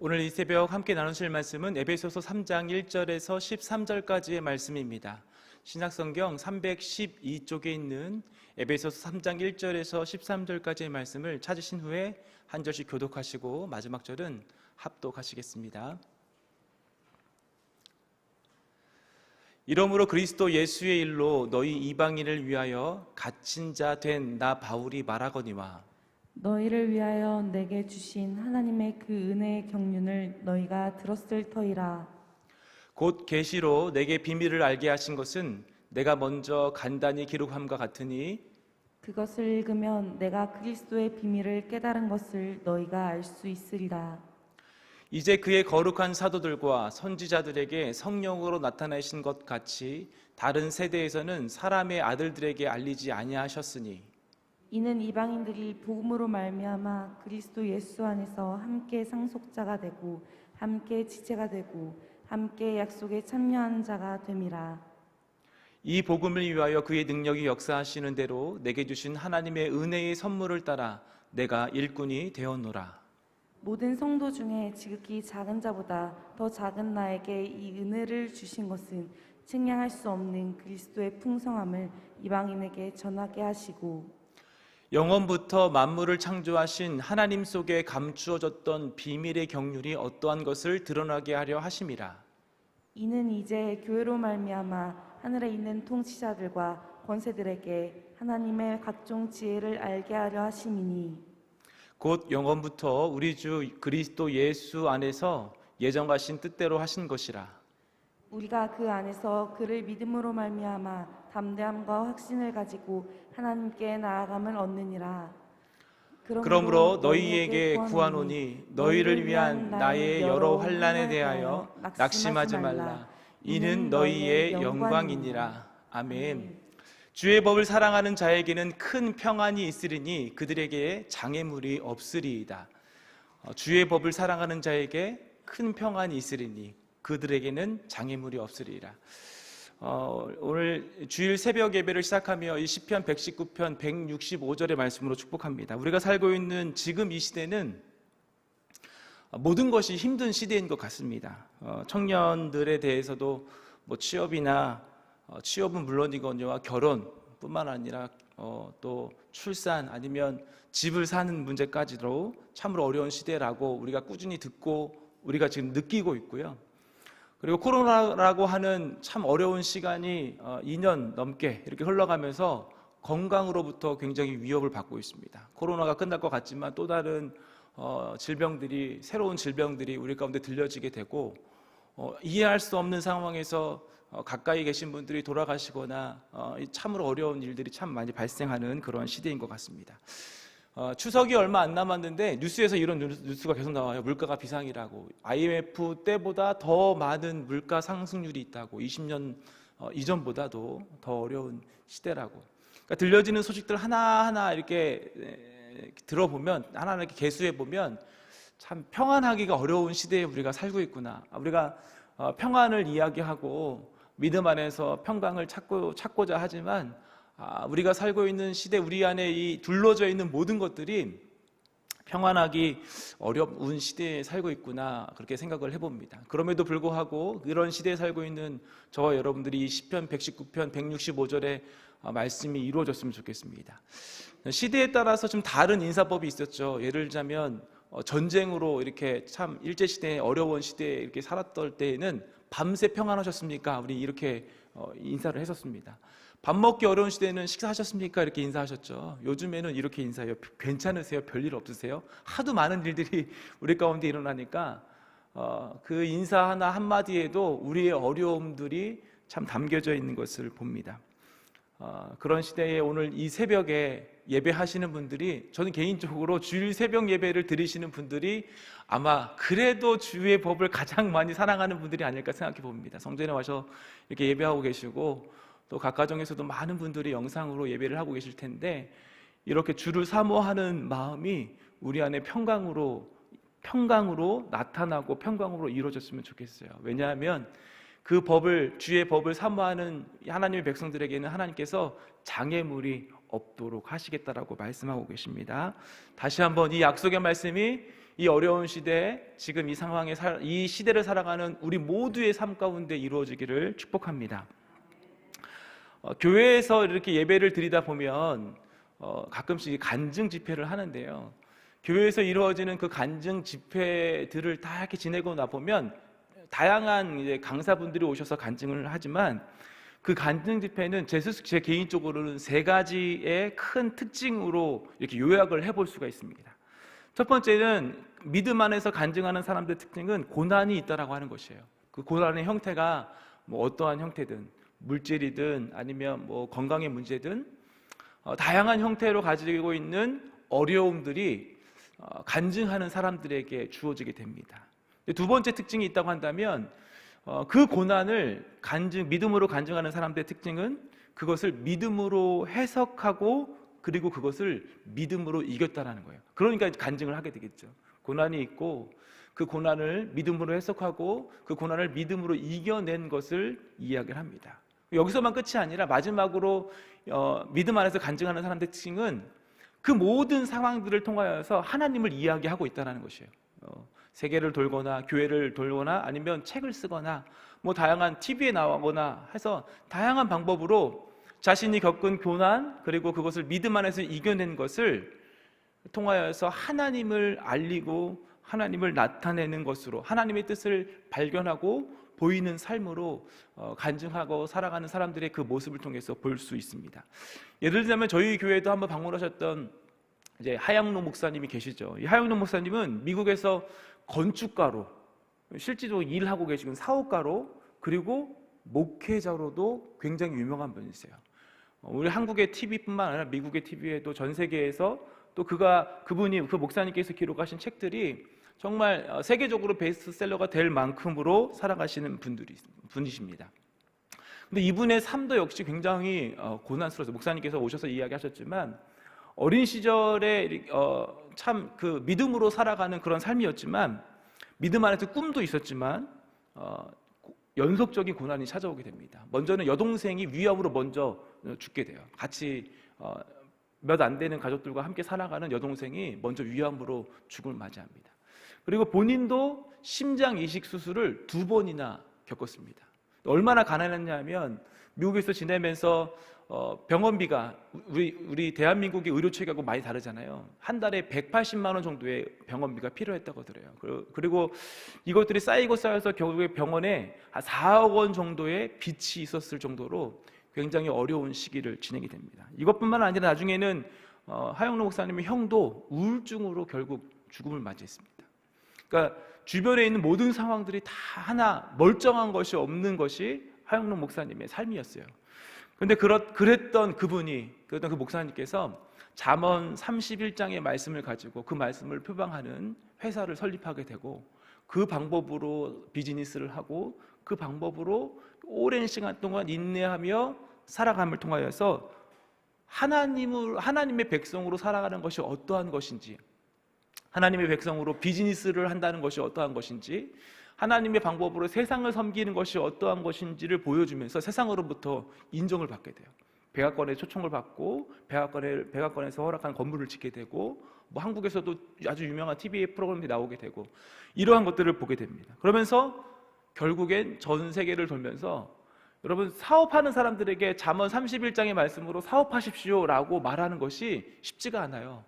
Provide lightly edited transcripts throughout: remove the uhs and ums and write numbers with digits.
오늘 이 새벽 함께 나누실 말씀은 에베소서 3장 1절에서 13절까지의 말씀입니다. 신약성경 312쪽에 있는 에베소서 3장 1절에서 13절까지의 말씀을 찾으신 후에 한 절씩 교독하시고 마지막 절은 합독하시겠습니다. 이러므로 그리스도 예수의 일로 너희 이방인을 위하여 갇힌 자 된 나 바울이 말하거니와 너희를 위하여 내게 주신 하나님의 그 은혜의 경륜을 너희가 들었을 터이라. 곧 계시로 내게 비밀을 알게 하신 것은 내가 먼저 간단히 기록함과 같으니 그것을 읽으면 내가 그리스도의 비밀을 깨달은 것을 너희가 알 수 있으리라. 이제 그의 거룩한 사도들과 선지자들에게 성령으로 나타내신 것 같이 다른 세대에서는 사람의 아들들에게 알리지 아니하셨으니 이는 이방인들이 복음으로 말미암아 그리스도 예수 안에서 함께 상속자가 되고 함께 지체가 되고 함께 약속에 참여한 자가 됨이라. 이 복음을 위하여 그의 능력이 역사하시는 대로 내게 주신 하나님의 은혜의 선물을 따라 내가 일꾼이 되었노라. 모든 성도 중에 지극히 작은 자보다 더 작은 나에게 이 은혜를 주신 것은 측량할 수 없는 그리스도의 풍성함을 이방인에게 전하게 하시고 영원부터 만물을 창조하신 하나님 속에 감추어졌던 비밀의 경륜이 어떠한 것을 드러나게 하려 하심이라. 이는 이제 교회로 말미암아 하늘에 있는 통치자들과 권세들에게 하나님의 각종 지혜를 알게 하려 하심이니 곧 영원부터 우리 주 그리스도 예수 안에서 예정하신 뜻대로 하신 것이라. 우리가 그 안에서 그를 믿음으로 말미암아 담대함과 확신을 가지고 하나님께 나아감을 얻느니라. 그러므로 너희에게 구하노니 너희를 위한 나의 여러 환난에 대하여 낙심하지 말라. 이는 너희의 영광이니라. 아멘. 주의 법을 사랑하는 자에게는 큰 평안이 있으리니 그들에게 장애물이 없으리이다. 주의 법을 사랑하는 자에게 큰 평안이 있으리니 그들에게는 장애물이 없으리라. 오늘 주일 새벽 예배를 시작하며 이 시편 119편 165절의 말씀으로 축복합니다. 우리가 살고 있는 지금 이 시대는 모든 것이 힘든 시대인 것 같습니다. 청년들에 대해서도 취업이나 취업은 물론이거니와 결혼뿐만 아니라 또 출산 아니면 집을 사는 문제까지도 참으로 어려운 시대라고 우리가 꾸준히 듣고 우리가 지금 느끼고 있고요. 그리고 코로나라고 하는 참 어려운 시간이 2년 넘게 이렇게 흘러가면서 건강으로부터 굉장히 위협을 받고 있습니다. 코로나가 끝날 것 같지만 또 다른 질병들이, 새로운 질병들이 우리 가운데 들려지게 되고 이해할 수 없는 상황에서 가까이 계신 분들이 돌아가시거나 참으로 어려운 일들이 참 많이 발생하는 그런 시대인 것 같습니다. 추석이 얼마 안 남았는데 뉴스에서 이런 뉴스가 계속 나와요. 물가가 비상이라고. IMF 때보다 더 많은 물가 상승률이 있다고. 20년 이전보다도 더 어려운 시대라고. 그러니까 들려지는 소식들 하나하나 이렇게 들어보면, 하나하나 이렇게 개수해보면 참 평안하기가 어려운 시대에 우리가 살고 있구나. 우리가 평안을 이야기하고 믿음 안에서 평강을 찾고자 하지만 우리가 살고 있는 시대, 우리 안에 이 둘러져 있는 모든 것들이 평안하기 어려운 시대에 살고 있구나, 그렇게 생각을 해봅니다. 그럼에도 불구하고 이런 시대에 살고 있는 저와 여러분들이 이 시편 119편 165절의 말씀이 이루어졌으면 좋겠습니다. 시대에 따라서 좀 다른 인사법이 있었죠. 예를 들자면 전쟁으로 이렇게 참 일제시대에 어려운 시대에 이렇게 살았던 때에는 밤새 평안하셨습니까? 우리 이렇게 인사를 했었습니다. 밥 먹기 어려운 시대에는 식사하셨습니까? 이렇게 인사하셨죠. 요즘에는 이렇게 인사해요. 괜찮으세요? 별일 없으세요? 하도 많은 일들이 우리 가운데 일어나니까 그 인사 하나 한마디에도 우리의 어려움들이 참 담겨져 있는 것을 봅니다. 그런 시대에 오늘 이 새벽에 예배하시는 분들이, 저는 개인적으로 주일 새벽 예배를 드리시는 분들이 아마 그래도 주의 법을 가장 많이 사랑하는 분들이 아닐까 생각해 봅니다. 성전에 와서 이렇게 예배하고 계시고 또 각 가정에서도 많은 분들이 영상으로 예배를 하고 계실 텐데, 이렇게 주를 사모하는 마음이 우리 안에 평강으로 나타나고 평강으로 이루어졌으면 좋겠어요. 왜냐하면 그 법을, 주의 법을 사모하는 하나님의 백성들에게는 하나님께서 장애물이 없도록 하시겠다라고 말씀하고 계십니다. 다시 한번 이 약속의 말씀이 이 어려운 시대에 지금 이 상황에 이 시대를 살아가는 우리 모두의 삶 가운데 이루어지기를 축복합니다. 교회에서 이렇게 예배를 드리다 보면 가끔씩 간증 집회를 하는데요. 교회에서 이루어지는 그 간증 집회들을 다 이렇게 지내고 나 보면 다양한 이제 강사분들이 오셔서 간증을 하지만 그 간증 집회는 제 개인적으로는 세 가지의 큰 특징으로 이렇게 요약을 해볼 수가 있습니다. 첫 번째는 믿음 안에서 간증하는 사람들의 특징은 고난이 있다라고 하는 것이에요. 그 고난의 형태가 뭐 어떠한 형태든 물질이든 아니면 뭐 건강의 문제든 다양한 형태로 가지고 있는 어려움들이 간증하는 사람들에게 주어지게 됩니다. 두 번째 특징이 있다고 한다면 그 고난을 믿음으로 간증하는 사람들의 특징은 그것을 믿음으로 해석하고 그리고 그것을 믿음으로 이겼다는 거예요. 그러니까 간증을 하게 되겠죠. 고난이 있고 그 고난을 믿음으로 해석하고 그 고난을 믿음으로 이겨낸 것을 이야기를 합니다. 여기서만 끝이 아니라 마지막으로 믿음 안에서 간증하는 사람들의 특징은 그 모든 상황들을 통하여서 하나님을 이야기하고 있다는 것이에요. 세계를 돌거나 교회를 돌거나 아니면 책을 쓰거나 뭐 다양한 TV에 나오거나 해서 다양한 방법으로 자신이 겪은 고난 그리고 그것을 믿음 안에서 이겨낸 것을 통하여서 하나님을 알리고 하나님을 나타내는 것으로 하나님의 뜻을 발견하고 보이는 삶으로 간증하고 살아가는 사람들의 그 모습을 통해서 볼 수 있습니다. 예를 들자면 저희 교회도 한번 방문하셨던 이제 하양로 목사님이 계시죠. 이 하양로 목사님은 미국에서 건축가로 실질적으로 일하고 계시는 사업가로 그리고 목회자로도 굉장히 유명한 분이세요. 우리 한국의 TV뿐만 아니라 미국의 TV에도 전 세계에서 또 그분이 그 목사님께서 기록하신 책들이 정말 세계적으로 베스트셀러가 될 만큼으로 살아가시는 분이십니다. 근데 이분의 삶도 역시 굉장히 고난스러워서 목사님께서 오셔서 이야기하셨지만 어린 시절에 참 그 믿음으로 살아가는 그런 삶이었지만 믿음 안에서 꿈도 있었지만 연속적인 고난이 찾아오게 됩니다. 먼저는 여동생이 위암으로 먼저 죽게 돼요. 같이 몇 안 되는 가족들과 함께 살아가는 여동생이 먼저 위암으로 죽음을 맞이합니다. 그리고 본인도 심장 이식 수술을 2번이나 겪었습니다. 얼마나 가난했냐면 미국에서 지내면서 병원비가 우리 대한민국의 의료 체계하고 많이 다르잖아요. 한 달에 180만 원 정도의 병원비가 필요했다고 들어요. 그리고 이것들이 쌓이고 쌓여서 결국에 병원에 한 4억 원 정도의 빚이 있었을 정도로 굉장히 어려운 시기를 지내게 됩니다. 이것뿐만 아니라 나중에는 하영로 목사님의 형도 우울증으로 결국 죽음을 맞이했습니다. 그러니까 주변에 있는 모든 상황들이 다 하나 멀쩡한 것이 없는 것이 하영로 목사님의 삶이었어요. 그런데 그랬던 그 목사님께서 잠언 31장의 말씀을 가지고 그 말씀을 표방하는 회사를 설립하게 되고 그 방법으로 비즈니스를 하고 그 방법으로 오랜 시간 동안 인내하며 살아감을 통하여서 하나님의 백성으로 살아가는 것이 어떠한 것인지, 하나님의 백성으로 비즈니스를 한다는 것이 어떠한 것인지, 하나님의 방법으로 세상을 섬기는 것이 어떠한 것인지를 보여주면서 세상으로부터 인정을 받게 돼요. 백악관에 초청을 받고 백악관에서 허락한 건물을 짓게 되고 뭐 한국에서도 아주 유명한 TV 프로그램이 나오게 되고 이러한 것들을 보게 됩니다. 그러면서 결국엔 전 세계를 돌면서 여러분 사업하는 사람들에게 잠언 31장의 말씀으로 사업하십시오라고 말하는 것이 쉽지가 않아요.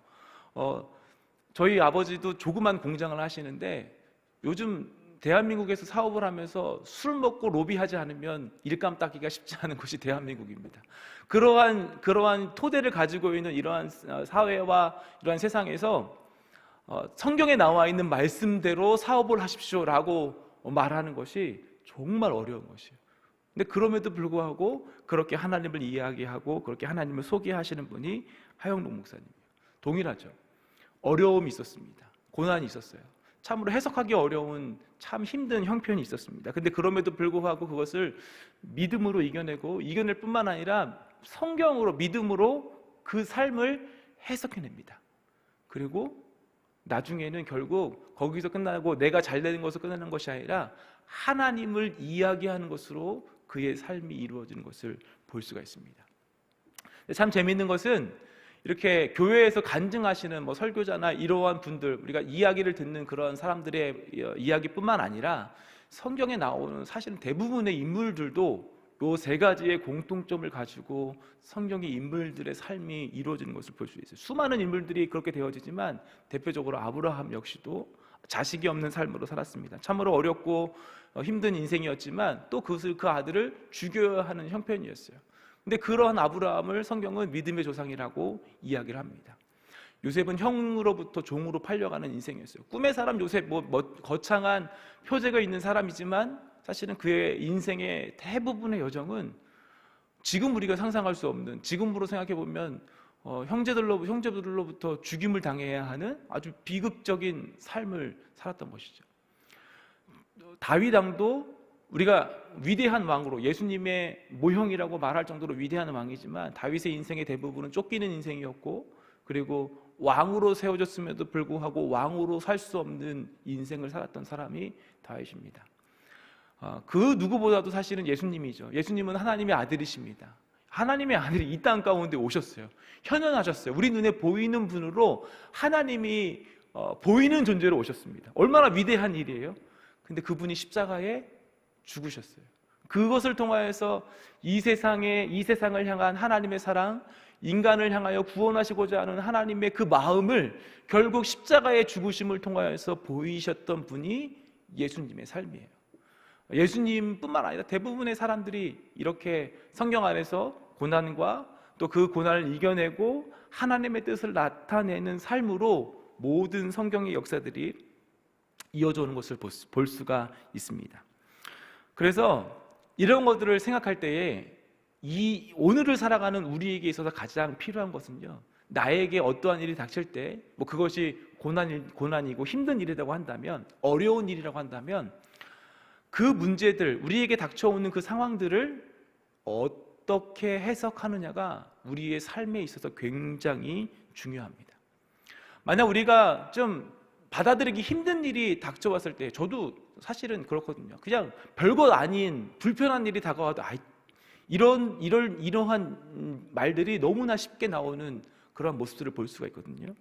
저희 아버지도 조그만 공장을 하시는데 요즘 대한민국에서 사업을 하면서 술 먹고 로비하지 않으면 일감 닦기가 쉽지 않은 곳이 대한민국입니다. 그러한 토대를 가지고 있는 이러한 사회와 이러한 세상에서 성경에 나와 있는 말씀대로 사업을 하십시오라고 말하는 것이 정말 어려운 것이에요. 근데 그럼에도 불구하고 그렇게 하나님을 이야기하고 그렇게 하나님을 소개하시는 분이 하영록 목사님이에요. 동일하죠. 어려움이 있었습니다. 고난이 있었어요. 참으로 해석하기 어려운 참 힘든 형편이 있었습니다. 근데 그럼에도 불구하고 그것을 믿음으로 이겨낼 뿐만 아니라 성경으로 믿음으로 그 삶을 해석해냅니다. 그리고 나중에는 결국 거기서 끝나고 내가 잘 되는 것으로 끝나는 것이 아니라 하나님을 이야기하는 것으로 그의 삶이 이루어지는 것을 볼 수가 있습니다. 참 재미있는 것은 이렇게 교회에서 간증하시는 뭐 설교자나 이러한 분들, 우리가 이야기를 듣는 그런 사람들의 이야기뿐만 아니라 성경에 나오는 사실은 대부분의 인물들도 요 세 가지의 공통점을 가지고 성경의 인물들의 삶이 이루어지는 것을 볼 수 있어요. 수많은 인물들이 그렇게 되어지지만 대표적으로 아브라함 역시도 자식이 없는 삶으로 살았습니다. 참으로 어렵고 힘든 인생이었지만 또 그것을 그 아들을 죽여야 하는 형편이었어요. 근데 그러한 아브라함을 성경은 믿음의 조상이라고 이야기를 합니다. 요셉은 형으로부터 종으로 팔려가는 인생이었어요. 꿈의 사람 요셉, 거창한 표제가 있는 사람이지만 사실은 그의 인생의 대부분의 여정은 지금 우리가 상상할 수 없는, 지금으로 생각해 보면 형제들로부터 죽임을 당해야 하는 아주 비극적인 삶을 살았던 것이죠. 다윗 왕도 우리가 위대한 왕으로, 예수님의 모형이라고 말할 정도로 위대한 왕이지만 다윗의 인생의 대부분은 쫓기는 인생이었고, 그리고 왕으로 세워졌음에도 불구하고 왕으로 살 수 없는 인생을 살았던 사람이 다윗입니다. 그 누구보다도 사실은 예수님이죠. 예수님은 하나님의 아들이십니다. 하나님의 아들이 이 땅 가운데 오셨어요. 현현하셨어요. 우리 눈에 보이는 분으로 하나님이 보이는 존재로 오셨습니다. 얼마나 위대한 일이에요. 근데 그분이 십자가에 죽으셨어요. 그것을 통하여서 이 세상을 향한 하나님의 사랑, 인간을 향하여 구원하시고자 하는 하나님의 그 마음을 결국 십자가의 죽으심을 통하여서 보이셨던 분이 예수님의 삶이에요. 예수님뿐만 아니라 대부분의 사람들이 이렇게 성경 안에서 고난과 또 그 고난을 이겨내고 하나님의 뜻을 나타내는 삶으로 모든 성경의 역사들이 이어져 오는 것을 볼 수가 있습니다. 그래서 이런 것들을 생각할 때에 이 오늘을 살아가는 우리에게 있어서 가장 필요한 것은요, 나에게 어떠한 일이 닥칠 때 그것이 고난이고 힘든 일이라고 한다면, 어려운 일이라고 한다면 그 문제들, 우리에게 닥쳐오는 그 상황들을 어떻게 해석하느냐가 우리의 삶에 있어서 굉장히 중요합니다. 만약 우리가 좀 받아들이기 힘든 일이 닥쳐왔을 때, 저도 사실은 그렇거든요. 그냥 별것 아닌 불편한 일이 다가와도 이러한 말들이 너무나 쉽게 나오는 그런 모습들을 볼 수가 있거든요.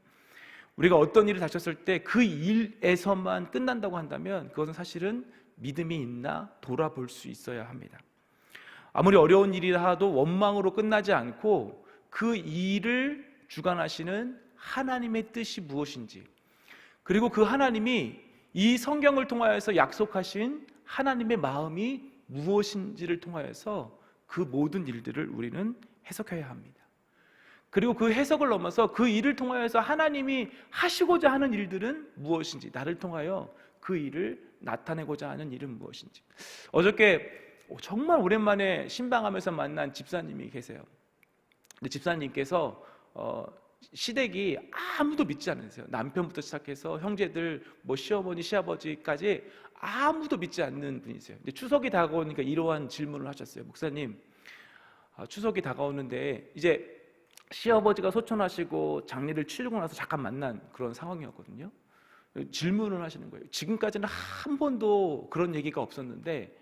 우리가 어떤 일을 닥쳤을 때 그 일에서만 끝난다고 한다면 그것은 사실은 믿음이 있나 돌아볼 수 있어야 합니다. 아무리 어려운 일이라 해도 원망으로 끝나지 않고 그 일을 주관하시는 하나님의 뜻이 무엇인지, 그리고 그 하나님이 이 성경을 통하여서 약속하신 하나님의 마음이 무엇인지를 통하여서 그 모든 일들을 우리는 해석해야 합니다. 그리고 그 해석을 넘어서 그 일을 통하여서 하나님이 하시고자 하는 일들은 무엇인지, 나를 통하여 그 일을 나타내고자 하는 일은 무엇인지. 어저께 정말 오랜만에 신방하면서 만난 집사님이 계세요. 근데 집사님께서 시댁이 아무도 믿지 않으세요. 남편부터 시작해서 형제들, 시어머니, 시아버지까지 아무도 믿지 않는 분이세요. 근데 추석이 다가오니까 이러한 질문을 하셨어요. 목사님, 추석이 다가오는데 이제 시아버지가 소천하시고 장례를 치르고 나서 잠깐 만난 그런 상황이었거든요. 질문을 하시는 거예요. 지금까지는 한 번도 그런 얘기가 없었는데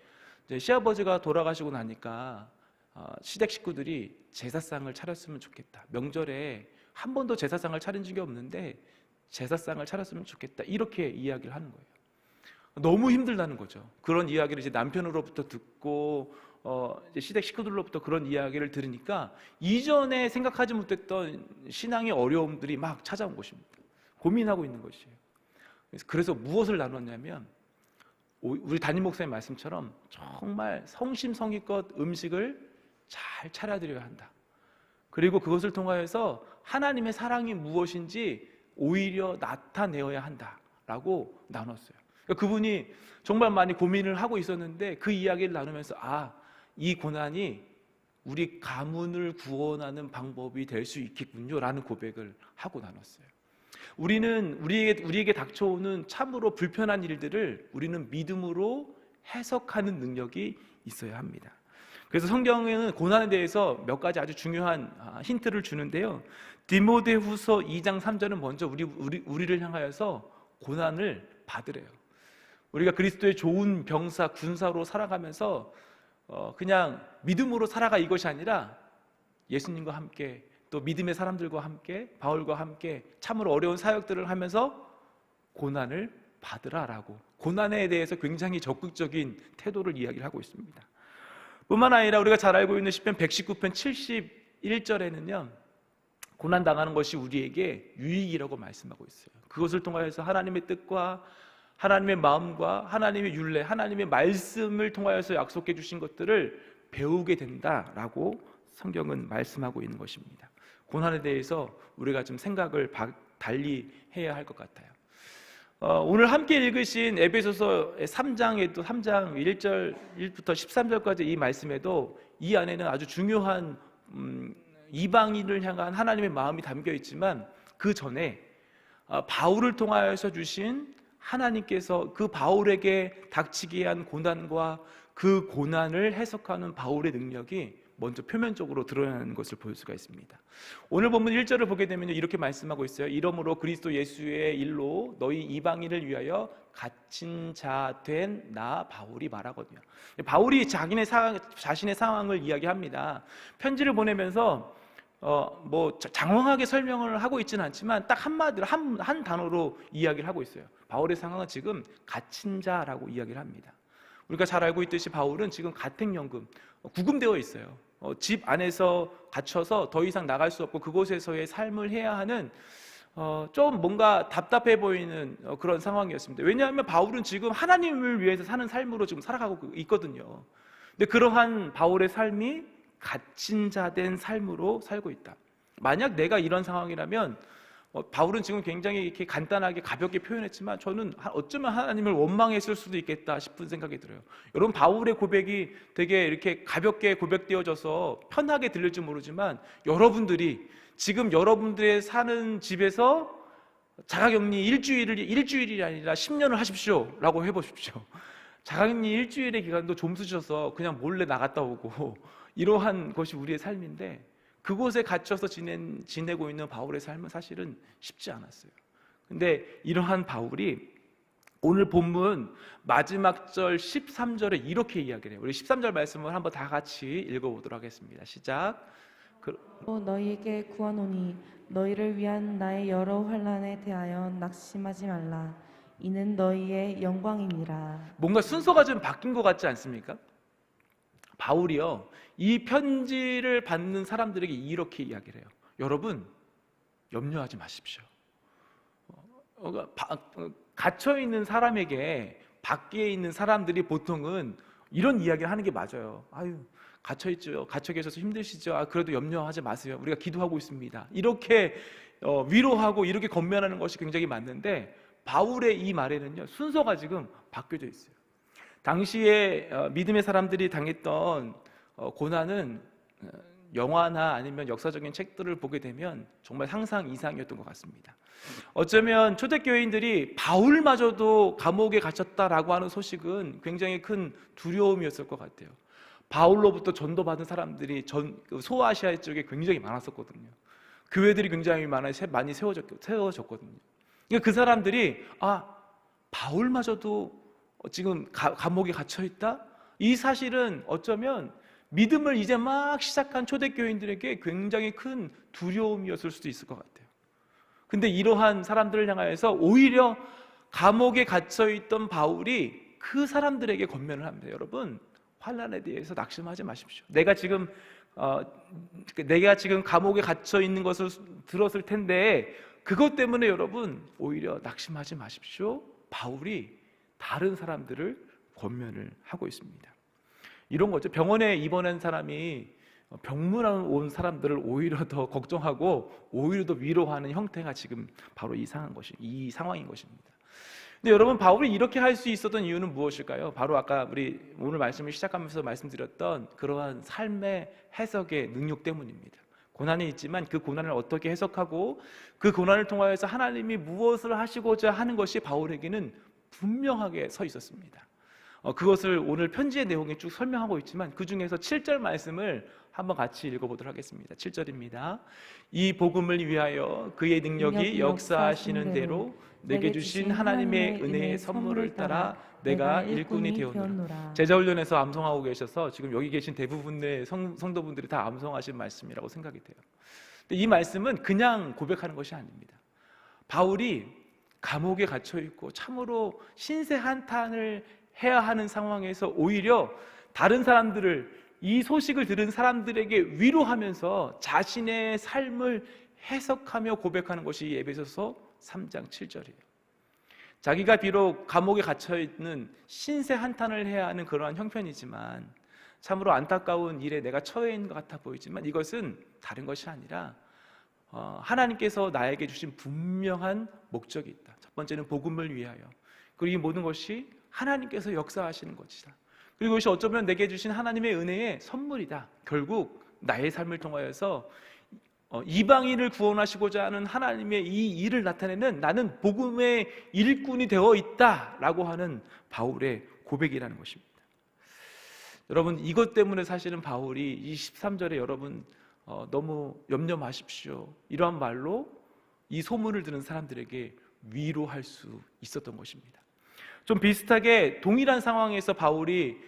이제 시아버지가 돌아가시고 나니까 시댁 식구들이 제사상을 차렸으면 좋겠다. 명절에 한 번도 제사상을 차린 적이 없는데 제사상을 차렸으면 좋겠다. 이렇게 이야기를 하는 거예요. 너무 힘들다는 거죠. 그런 이야기를 이제 남편으로부터 듣고 이제 시댁 식구들로부터 그런 이야기를 들으니까 이전에 생각하지 못했던 신앙의 어려움들이 막 찾아온 것입니다. 고민하고 있는 것이에요. 그래서 무엇을 나눴냐면, 우리 담임 목사님 말씀처럼 정말 성심성의껏 음식을 잘 차려드려야 한다. 그리고 그것을 통하여서 하나님의 사랑이 무엇인지 오히려 나타내어야 한다라고 나눴어요. 그러니까 그분이 정말 많이 고민을 하고 있었는데 그 이야기를 나누면서 이 고난이 우리 가문을 구원하는 방법이 될 수 있겠군요 라는 고백을 하고 나눴어요. 우리에게 닥쳐오는 참으로 불편한 일들을 우리는 믿음으로 해석하는 능력이 있어야 합니다. 그래서 성경에는 고난에 대해서 몇 가지 아주 중요한 힌트를 주는데요. 디모데후서 2장 3절은 먼저 우리를 향하여서 고난을 받으래요. 우리가 그리스도의 좋은 병사, 군사로 살아가면서 그냥 믿음으로 살아가, 이것이 아니라 예수님과 함께 또 또 믿음의 사람들과 함께 바울과 함께 참으로 어려운 사역들을 하면서 고난을 받으라라고 고난에 대해서 굉장히 적극적인 태도를 이야기를 하고 있습니다. 뿐만 아니라 우리가 잘 알고 있는 시편 119편 71절에는요 고난 당하는 것이 우리에게 유익이라고 말씀하고 있어요. 그것을 통하여서 하나님의 뜻과 하나님의 마음과 하나님의 율례, 하나님의 말씀을 통하여서 약속해 주신 것들을 배우게 된다라고 성경은 말씀하고 있는 것입니다. 고난에 대해서 우리가 좀 생각을 달리 해야 할 것 같아요. 오늘 함께 읽으신 에베소서 3장에도 3장 1부터 13절까지 이 말씀에도 이 안에는 아주 중요한 이방인을 향한 하나님의 마음이 담겨 있지만 그 전에 바울을 통하여서 주신 하나님께서 그 바울에게 닥치게 한 고난과 그 고난을 해석하는 바울의 능력이 먼저 표면적으로 드러나는 것을 볼 수가 있습니다. 오늘 본문 1절을 보게 되면 이렇게 말씀하고 있어요. 이러므로 그리스도 예수의 일로 너희 이방인을 위하여 갇힌 자 된 나 바울이 말하거든요. 바울이 자신의 상황을 이야기합니다. 편지를 보내면서 장황하게 설명을 하고 있지는 않지만 딱 한마디로 한 단어로 이야기를 하고 있어요. 바울의 상황은 지금 갇힌 자라고 이야기를 합니다. 우리가 잘 알고 있듯이 바울은 지금 가택연금, 구금되어 있어요. 집 안에서 갇혀서 더 이상 나갈 수 없고 그곳에서의 삶을 해야 하는 좀 뭔가 답답해 보이는 그런 상황이었습니다. 왜냐하면 바울은 지금 하나님을 위해서 사는 삶으로 지금 살아가고 있거든요. 근데 그러한 바울의 삶이 갇힌 자 된 삶으로 살고 있다. 만약 내가 이런 상황이라면 바울은 지금 굉장히 이렇게 간단하게 가볍게 표현했지만 저는 어쩌면 하나님을 원망했을 수도 있겠다 싶은 생각이 들어요. 여러분 바울의 고백이 되게 이렇게 가볍게 고백되어져서 편하게 들릴지 모르지만 여러분들이 지금 여러분들의 사는 집에서 자가격리 일주일이 아니라 10년을 하십시오 라고 해보십시오. 자가격리 일주일의 기간도 좀 쓰셔서 그냥 몰래 나갔다 오고 이러한 것이 우리의 삶인데 그곳에 갇혀서 지내고 있는 바울의 삶은 사실은 쉽지 않았어요. 근데 이러한 바울이 오늘 본문 마지막 절 13절에 이렇게 이야기를 해요. 우리 13절 말씀을 한번 다 같이 읽어보도록 하겠습니다. 시작. 너희에게 구하노니 너희를 위한 나의 여러 환난에 대하여 낙심하지 말라. 이는 너희의 영광이니라. 뭔가 순서가 좀 바뀐 것 같지 않습니까? 바울이요 이 편지를 받는 사람들에게 이렇게 이야기를 해요. 여러분 염려하지 마십시오. 갇혀있는 사람에게 밖에 있는 사람들이 보통은 이런 이야기를 하는 게 맞아요. 아유 갇혀있죠. 갇혀 계셔서 힘드시죠. 그래도 염려하지 마세요. 우리가 기도하고 있습니다. 이렇게 위로하고 이렇게 권면하는 것이 굉장히 맞는데 바울의 이 말에는요 순서가 지금 바뀌어져 있어요. 당시에 믿음의 사람들이 당했던 고난은 영화나 아니면 역사적인 책들을 보게 되면 정말 상상 이상이었던 것 같습니다. 어쩌면 초대교인들이 바울마저도 감옥에 갇혔다라고 하는 소식은 굉장히 큰 두려움이었을 것 같아요. 바울로부터 전도받은 사람들이 소아시아 쪽에 굉장히 많았었거든요. 교회들이 굉장히 많이 세워졌거든요. 그러니까 그 사람들이 바울마저도 지금 감옥에 갇혀있다? 이 사실은 어쩌면 믿음을 이제 막 시작한 초대교인들에게 굉장히 큰 두려움이었을 수도 있을 것 같아요. 근데 이러한 사람들을 향하여서 오히려 감옥에 갇혀있던 바울이 그 사람들에게 권면을 합니다. 여러분 환난에 대해서 낙심하지 마십시오. 내가 지금 감옥에 갇혀있는 것을 들었을 텐데 그것 때문에 여러분 오히려 낙심하지 마십시오. 바울이 다른 사람들을 권면을 하고 있습니다. 이런 거죠. 병원에 입원한 사람이 병문안 온 사람들을 오히려 더 걱정하고 오히려 더 위로하는 형태가 지금 바로 이 상황인 것입니다. 근데 여러분 바울이 이렇게 할 수 있었던 이유는 무엇일까요? 바로 아까 우리 오늘 말씀을 시작하면서 말씀드렸던 그러한 삶의 해석의 능력 때문입니다. 고난이 있지만 그 고난을 어떻게 해석하고 그 고난을 통하여서 하나님이 무엇을 하시고자 하는 것이 바울에게는 분명하게 서 있었습니다. 그것을 오늘 편지의 내용에 쭉 설명하고 있지만 그 중에서 7절 말씀을 한번 같이 읽어보도록 하겠습니다. 7절입니다. 이 복음을 위하여 그의 능력이 역사하시는 대로 내게 주신 하나님의 은혜의 선물을 따라 내가 일꾼이 되었노라. 제자훈련에서 암송하고 계셔서 지금 여기 계신 대부분의 성도분들이 다 암송하신 말씀이라고 생각이 돼요. 근데 이 말씀은 그냥 고백하는 것이 아닙니다. 바울이 감옥에 갇혀 있고 참으로 신세 한탄을 해야 하는 상황에서 오히려 다른 사람들을, 이 소식을 들은 사람들에게 위로하면서 자신의 삶을 해석하며 고백하는 것이 에베소서 3장 7절이에요. 자기가 비록 감옥에 갇혀 있는 신세 한탄을 해야 하는 그러한 형편이지만, 참으로 안타까운 일에 내가 처해 있는 것 같아 보이지만, 이것은 다른 것이 아니라 하나님께서 나에게 주신 분명한 목적이 있다. 첫 번째는 복음을 위하여, 그리고 이 모든 것이 하나님께서 역사하시는 것이다. 그리고 이것이 어쩌면 내게 주신 하나님의 은혜의 선물이다. 결국 나의 삶을 통하여서 이방인을 구원하시고자 하는 하나님의 이 일을 나타내는, 나는 복음의 일꾼이 되어 있다라고 하는 바울의 고백이라는 것입니다. 여러분, 이것 때문에 사실은 바울이 이 13절에 여러분 너무 염려 마십시오, 이러한 말로 이 소문을 듣는 사람들에게 위로할 수 있었던 것입니다. 좀 비슷하게 동일한 상황에서 바울이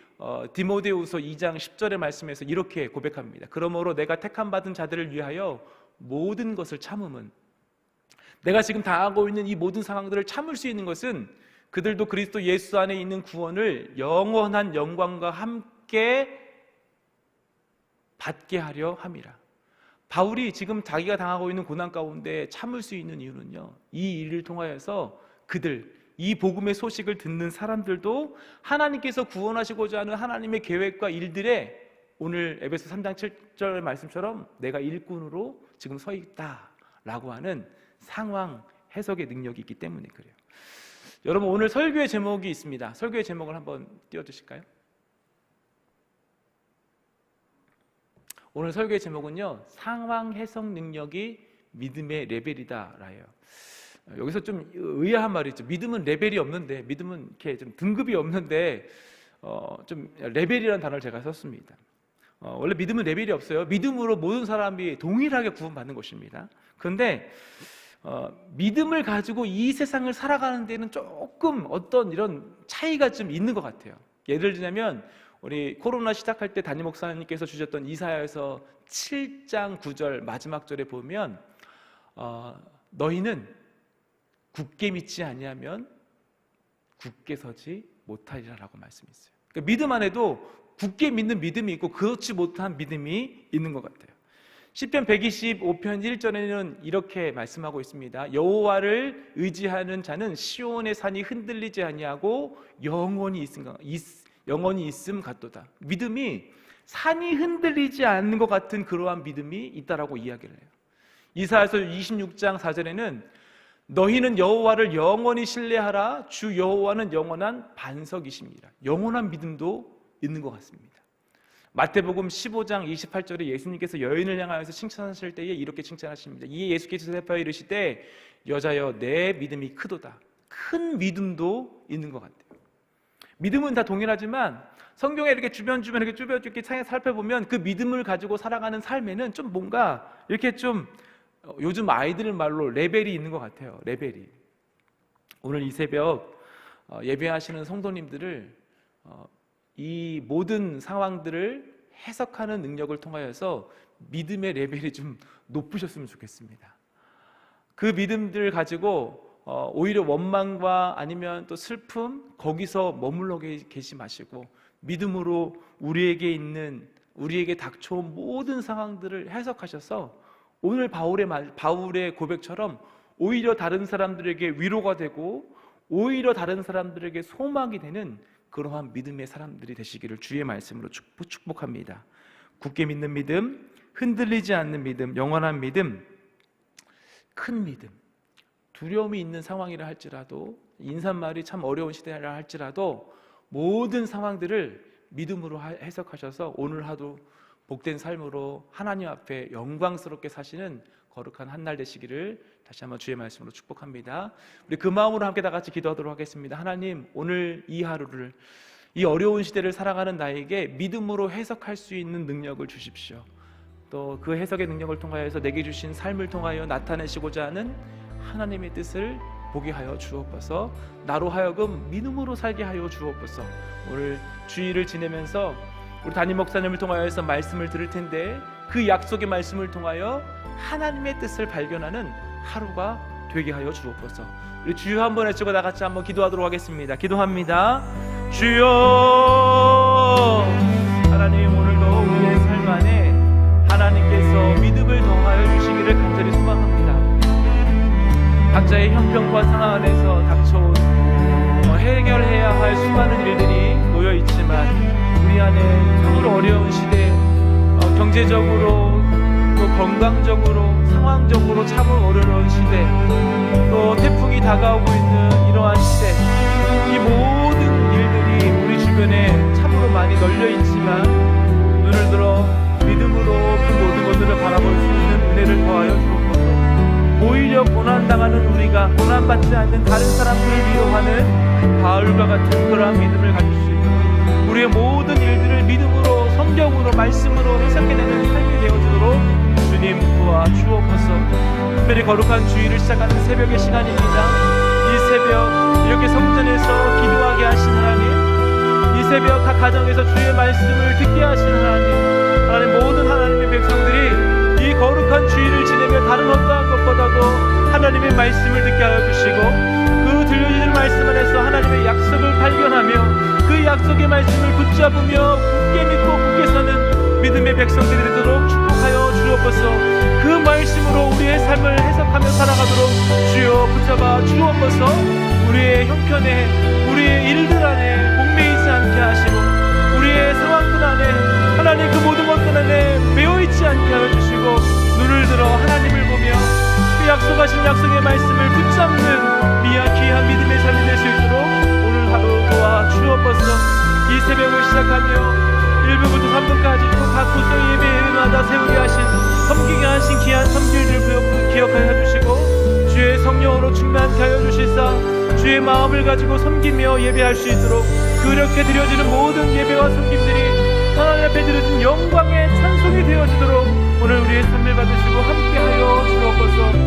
디모데후서 2장 10절의 말씀에서 이렇게 고백합니다. 그러므로 내가 택함 받은 자들을 위하여 모든 것을 참음은, 내가 지금 당하고 있는 이 모든 상황들을 참을 수 있는 것은 그들도 그리스도 예수 안에 있는 구원을 영원한 영광과 함께 받게 하려 함이라. 바울이 지금 자기가 당하고 있는 고난 가운데 참을 수 있는 이유는요, 이 일을 통하여서 그들, 이 복음의 소식을 듣는 사람들도 하나님께서 구원하시고자 하는 하나님의 계획과 일들에 오늘 에베소 3장 7절의 말씀처럼 내가 일꾼으로 지금 서 있다라고 하는 상황 해석의 능력이 있기 때문에 그래요. 여러분, 오늘 설교의 제목이 있습니다. 설교의 제목을 한번 띄워주실까요? 오늘 설교의 제목은요, 상황 해석 능력이 믿음의 레벨이다라예요. 여기서 좀 의아한 말이 있죠. 믿음은 레벨이 없는데, 믿음은 이렇게 좀 등급이 없는데 좀 레벨이라는 단어를 제가 썼습니다. 원래 믿음은 레벨이 없어요. 믿음으로 모든 사람이 동일하게 구원받는 것입니다. 그런데 믿음을 가지고 이 세상을 살아가는 데는 조금 어떤 이런 차이가 좀 있는 것 같아요. 예를 들자면 우리 코로나 시작할 때 담임 목사님께서 주셨던 이사야에서 7장 9절 마지막 절에 보면 너희는 굳게 믿지 아니하면 굳게 서지 못하리라라고 말씀했어요. 그러니까 믿음 안에도 굳게 믿는 믿음이 있고 그렇지 못한 믿음이 있는 것 같아요. 시편 125편 1절에는 이렇게 말씀하고 있습니다. 여호와를 의지하는 자는 시온의 산이 흔들리지 아니하고 영원히 있음 같도다. 믿음이 산이 흔들리지 않는 것 같은 그러한 믿음이 있다라고 이야기를 해요. 이사야서 26장 4절에는 너희는 여호와를 영원히 신뢰하라. 주 여호와는 영원한 반석이십니다. 영원한 믿음도 있는 것 같습니다. 마태복음 15장 28절에 예수님께서 여인을 향하여서 칭찬하실 때에 이렇게 칭찬하십니다. 이에 예수께서 대답하여 이르시되 여자여 내 믿음이 크도다. 큰 믿음도 있는 것 같아요. 믿음은 다 동일하지만 성경에 이렇게 주변 이렇게 쭈뼛쭈뼛 살펴보면 그 믿음을 가지고 살아가는 삶에는 좀 뭔가 이렇게 좀 요즘 아이들 말로 레벨이 있는 것 같아요. 레벨이. 오늘 이 새벽 예배하시는 성도님들을 이 모든 상황들을 해석하는 능력을 통하여서 믿음의 레벨이 좀 높으셨으면 좋겠습니다. 그 믿음들을 가지고 오히려 원망과 아니면 또 슬픔, 거기서 머물러 계시 마시고 믿음으로 우리에게 닥쳐온 모든 상황들을 해석하셔서 오늘 바울의 고백처럼 오히려 다른 사람들에게 위로가 되고 오히려 다른 사람들에게 소망이 되는 그러한 믿음의 사람들이 되시기를 주의 말씀으로 축복합니다. 굳게 믿는 믿음, 흔들리지 않는 믿음, 영원한 믿음, 큰 믿음. 두려움이 있는 상황이라 할지라도, 인사말이 참 어려운 시대라 할지라도 모든 상황들을 믿음으로 해석하셔서 오늘 하루 복된 삶으로 하나님 앞에 영광스럽게 사시는 거룩한 한 날 되시기를 다시 한번 주의 말씀으로 축복합니다. 우리 그 마음으로 함께 다 같이 기도하도록 하겠습니다. 하나님, 오늘 이 하루를, 이 어려운 시대를 살아가는 나에게 믿음으로 해석할 수 있는 능력을 주십시오. 또 그 해석의 능력을 통하여서 내게 주신 삶을 통하여 나타내시고자 하는 하나님의 뜻을 보게 하여 주옵소서. 나로 하여금 믿음으로 살게 하여 주옵소서. 오늘 주일을 지내면서 우리 담임 목사님을 통하여서 말씀을 들을 텐데 그 약속의 말씀을 통하여 하나님의 뜻을 발견하는 하루가 되게 하여 주옵소서. 우리 주여 한번 외치고 다 같이 한번 기도하도록 하겠습니다. 기도합니다. 주여, 하나님 오늘도 우리의 삶 안에 하나님께서 믿음을 더하여 주시기를 간절히 소망합니다. 각자의 형편과 상황 안에서 닥쳐온 해결해야 할 수많은 일들이 놓여있지만 우리 안에 참으로 어려운 시대, 경제적으로 또 건강적으로 상황적으로 참으로 어려운 시대, 또 태풍이 다가오고 있는 이러한 시대, 이 모든 일들이 우리 주변에 참으로 많이 널려있지만 눈을 들어 믿음으로 그 모든 것들을 바라볼 수 있는 은혜를 더하여 주옵소서. 오히려 고난당하는 우리가 고난받지 않는 다른 사람들을 위로하는 바울과 같은 그러한 믿음을 가질 수 있도록 우리의 모든 일들을 믿음으로 성경으로 말씀으로 해석해내는 삶이 되어주도록 주님 도와 주옵소서. 특별히 거룩한 주일을 시작하는 새벽의 시간입니다. 이 새벽 이렇게 성전에서 기도하게 하신 하나님, 이 새벽 각 가정에서 주의 말씀을 듣게 하신 하나님 모든 하나님의 백성들이 이 거룩한 주일을 지내며 다른 어떠한 것보다도 하나님의 말씀을 듣게 하여 주시고 그 들려주는 말씀 안에서 하나님의 약속을 발견하며 그 약속의 말씀을 붙잡으며 굳게 믿고 굳게 서는 믿음의 백성들이 되도록 축복하여 주옵소서. 그 말씀으로 우리의 삶을 해석하며 살아가도록 주여 붙잡아 주옵소서. 우리의 형편에 우리의 일들 안에 목매이지 않게 하시고 우리의 상황들 안에 하나님 그 모든 것들 안에 매여있지 않게 하여 주시고 눈을 들어 하나님을 보며 그 약속하신 약속의 말씀을 붙잡는 귀한 믿음의 삶이 될 수 있도록 오늘 하루 도와 주옵소서. 이 새벽을 시작하며 1부부터 3부까지 또 각 구성 예배마다 세우게 하신 섬기게 하신 귀한 섬길들 기억하여 주시고 주의 성령으로 충만케 하여 주시사 주의 마음을 가지고 섬기며 예배할 수 있도록 그렇게 드려지는 모든 예배와 섬김들이 하나님 앞에 드려진 영광의 찬송이 되어지도록 오늘 우리의 삶을 받으시고 함께하여 주옵소서.